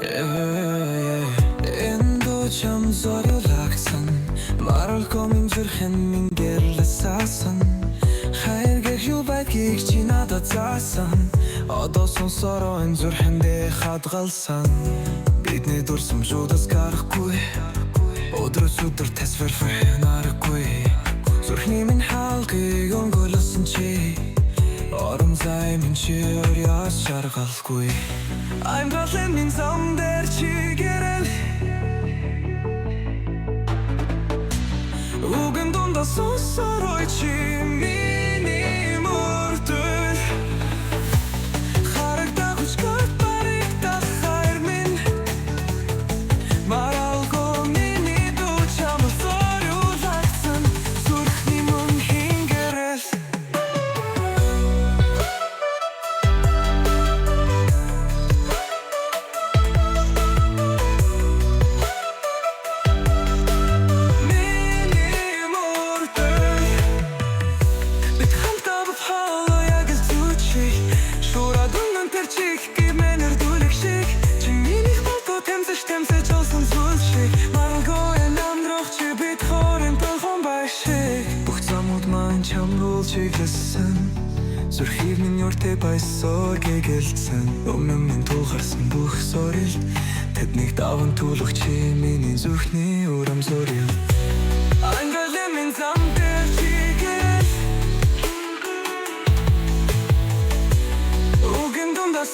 Эндүү чам зориулагдсан маралгүй минь зүрхэн минь гэрлэссэн хайргэх юу байдгийг чи надад заасан одоо сонсороо энэ зүрхэндээ хадгалсан бидний дурсамжуудаас гарахгүй өдрөөс өдөр тасвар фэнарахгүй зүрхний минь хаалгыг өнгөлөсөн чи орон зай минь чи өрөөс шаргалгүй амьдралын минь зам дээр чи гэрэл үгэн дундаа сонсороо чи миний мөрдөл харагдах хүчтэй баригдах хайр минь маралгүй миний дүү чам зориулагдсан зүрхний мөн хингэрэл чиглэсэн зүрхийг минь өртөө байсоор гэгэлцэн өмнө минь тулгарсан бүх сорилт тэднийг даван тулах чи миний зүрхний урам зориг ангалын минь зам дээр чигэл үгэн дундаа